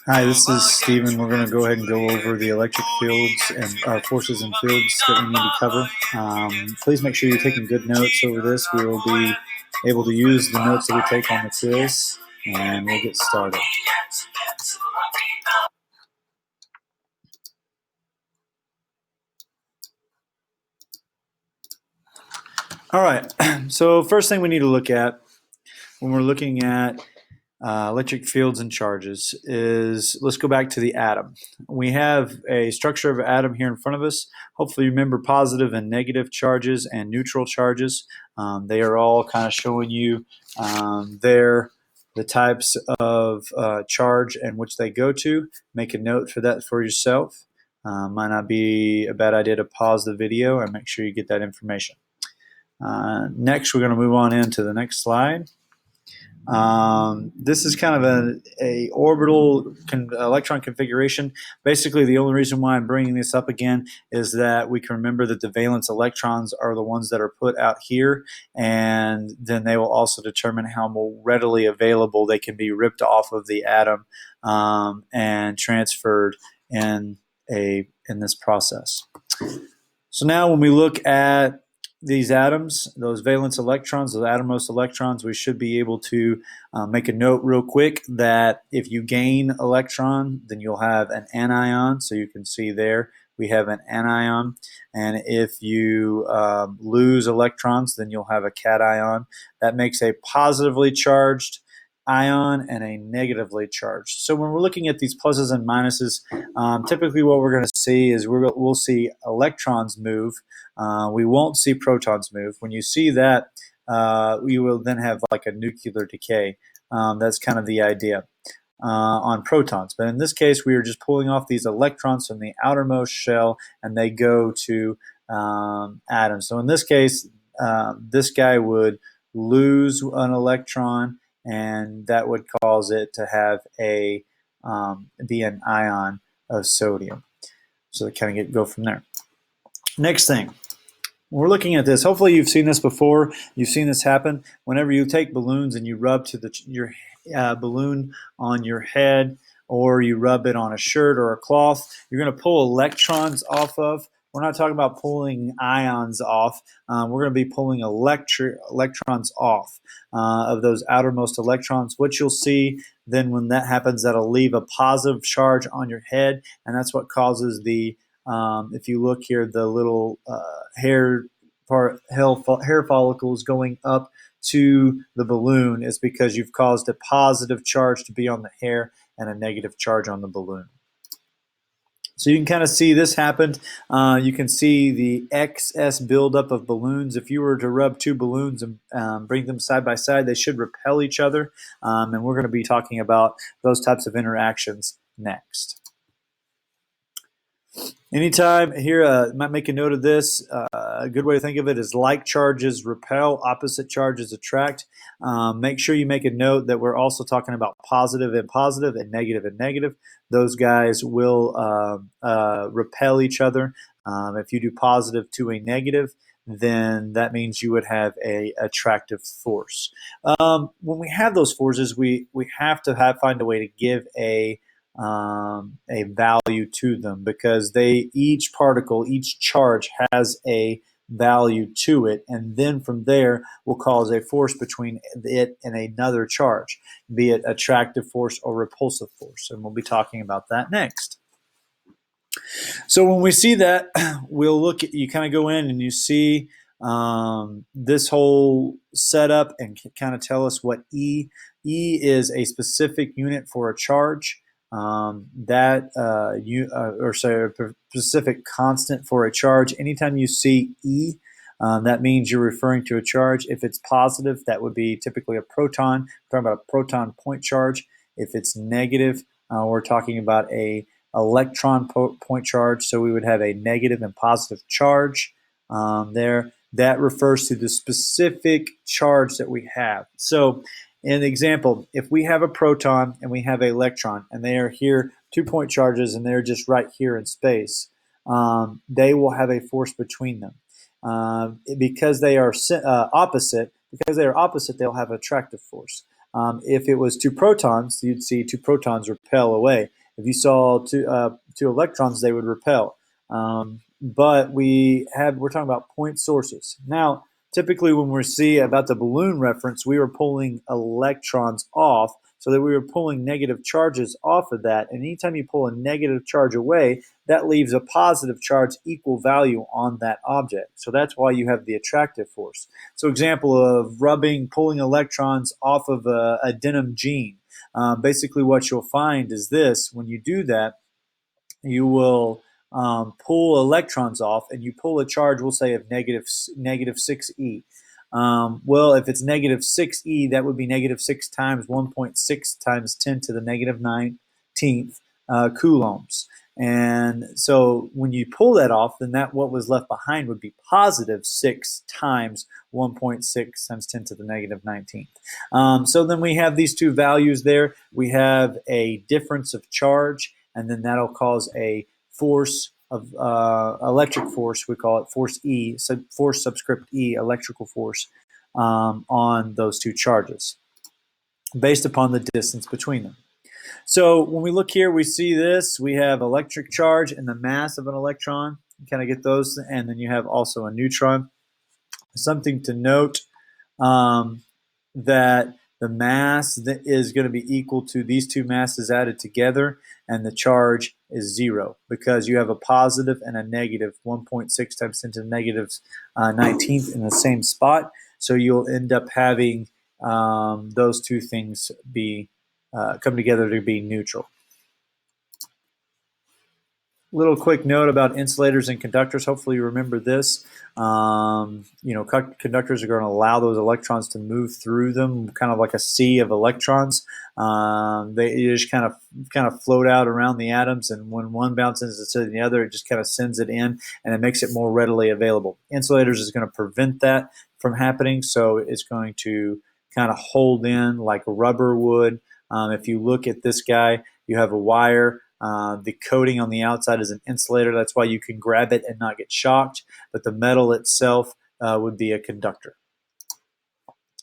Hi, this is Stephen. We're going to go ahead and go over the electric fields and forces and fields that we need to cover. Please make sure you're taking good notes over this. We will be able to use the notes that we take on the quiz, and we'll get started. All right, so first thing we need to look at when we're looking at electric fields and charges is, let's go back to the atom. We have a structure of an atom here in front of us. Hopefully you remember positive and negative charges and neutral charges. They are all kind of showing you there the types of charge and which they go to. Make a note for that for yourself. Might not be a bad idea to pause the video and make sure you get that information. Next, we're going to move on into the next slide. This is kind of a orbital electron configuration. Basically, the only reason why I'm bringing this up again is that we can remember that the valence electrons are the ones that are put out here, and then they will also determine how more readily available they can be ripped off of the atom and transferred in this process. So now when we look at these atoms, those valence electrons, those outermost electrons, we should be able to make a note real quick that if you gain electron, then you'll have an anion. So you can see there we have an anion. And if you lose electrons, then you'll have a cation. That makes a positively charged ion and a negatively charged. So when we're looking at these pluses and minuses, typically what we're going to see is we'll see electrons move. We won't see protons move. When you see that, we will then have like a nuclear decay. That's kind of the idea on protons. But in this case, we are just pulling off these electrons from the outermost shell, and they go to atoms. So in this case, this guy would lose an electron, and that would cause it to have be an ion of sodium. So they kind of go from there. Next thing, we're looking at this. Hopefully you've seen this before. You've seen this happen. Whenever you take balloons and you rub your balloon on your head, or you rub it on a shirt or a cloth, you're going to pull electrons off of. We're not talking about pulling ions off. We're going to be pulling electrons off of those outermost electrons. What you'll see then when that happens, that'll leave a positive charge on your head, and that's what causes the if you look here, the little hair follicles going up to the balloon is because you've caused a positive charge to be on the hair and a negative charge on the balloon. So you can kind of see this happened. You can see the excess buildup of balloons. If you were to rub two balloons and bring them side by side, they should repel each other. And we're going to be talking about those types of interactions next. Anytime here, might make a note of this. A good way to think of it is like charges repel, opposite charges attract. Make sure you make a note that we're also talking about positive and negative. Those guys will repel each other. If you do positive to a negative, then that means you would have a attractive force. When we have those forces, we have to find a way to give a value to them, because each particle, each charge has a value to it, and then from there will cause a force between it and another charge, be it attractive force or repulsive force, and we'll be talking about that next. So when we see that, we'll look at, you kind of go in and you see this whole setup and kind of tell us what E is a specific unit for a charge. A specific constant for a charge. Anytime you see E, that means you're referring to a charge. If it's positive, that would be typically a proton. We're talking about a proton point charge. If it's negative, we're talking about a electron point charge. So we would have a negative and positive charge there. That refers to the specific charge that we have. So an example, if we have a proton and we have an electron, and they are here, 2-point charges, and they're just right here in space, they will have a force between them. Because they are opposite, they'll have attractive force. If it was two protons, you'd see two protons repel away. If you saw two electrons, they would repel. But we're talking about point sources. Now, typically when we see about the balloon reference, we were pulling electrons off, so that we were pulling negative charges off of that. And anytime you pull a negative charge away, that leaves a positive charge equal value on that object. So that's why you have the attractive force. So example of pulling electrons off of a denim jean. Basically what you'll find is this: when you do that, you will pull electrons off, and you pull a charge, we'll say, of negative 6e. Well, if it's negative 6e, that would be negative 6 times 1.6 times 10 to the negative 19th coulombs. And so when you pull that off, then what was left behind would be positive 6 times 1.6 times 10 to the negative 19th. So then we have these two values there. We have a difference of charge, and then that'll cause a force of electric force. We call it force E, force subscript E, electrical force on those two charges based upon the distance between them. So when we look here, we see this. We have electric charge and the mass of an electron. You kind of get those. And then you have also a neutron. Something to note, that the mass is going to be equal to these two masses added together, and the charge is 0 because you have a positive and a negative 1.6 times 10 to the negative 19th in the same spot. So you'll end up having those two things come together to be neutral. Little quick note about insulators and conductors. Hopefully you remember this. Conductors are going to allow those electrons to move through them, kind of like a sea of electrons. They just kind of float out around the atoms, and when one bounces into the other, it just kind of sends it in, and it makes it more readily available. Insulators is going to prevent that from happening, so it's going to kind of hold in like rubber would. If you look at this guy, you have a wire. The coating on the outside is an insulator. That's why you can grab it and not get shocked. But the metal itself would be a conductor.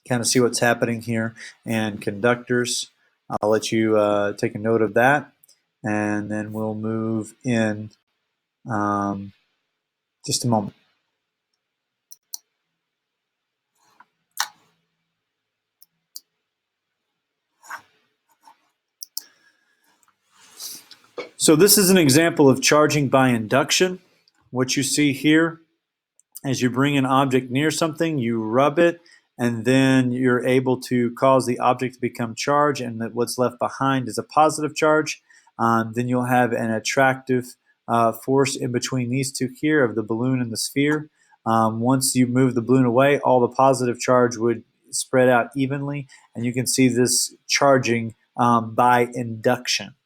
Kind of see what's happening here. And conductors, I'll let you take a note of that. And then we'll move in just a moment. So this is an example of charging by induction. What you see here, as you bring an object near something, you rub it, and then you're able to cause the object to become charged, and that what's left behind is a positive charge. Then you'll have an attractive force in between these two here of the balloon and the sphere. Once you move the balloon away, all the positive charge would spread out evenly, and you can see this charging by induction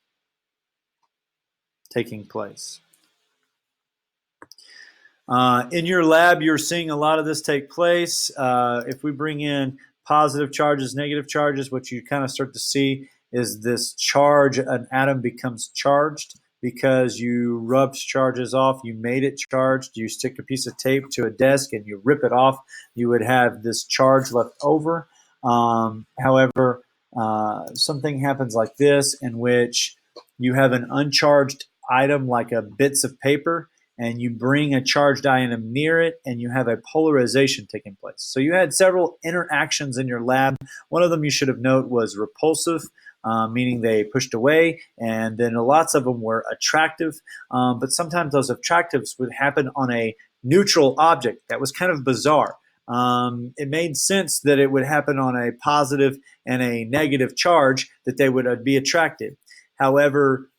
taking place. In your lab, you're seeing a lot of this take place. If we bring in positive charges, negative charges, what you kind of start to see is this charge. An atom becomes charged because you rubbed charges off, you made it charged, you stick a piece of tape to a desk and you rip it off, you would have this charge left over. However, something happens like this in which you have an uncharged item like bits of paper, and you bring a charged item near it, and you have a polarization taking place. So you had several interactions in your lab. One of them you should have noted was repulsive, meaning they pushed away, and then lots of them were attractive. But sometimes those attractives would happen on a neutral object. That was kind of bizarre. It made sense that it would happen on a positive and a negative charge, that they would be attractive. However,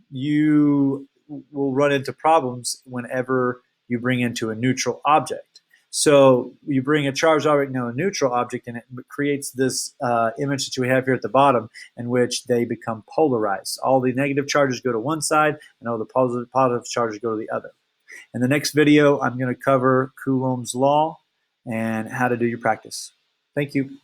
you will run into problems whenever you bring into a neutral object. So you bring a charged object into a neutral object, and it creates this image that we have here at the bottom, in which they become polarized. All the negative charges go to one side, and all the positive charges go to the other. In the next video, I'm going to cover Coulomb's law and how to do your practice. Thank you.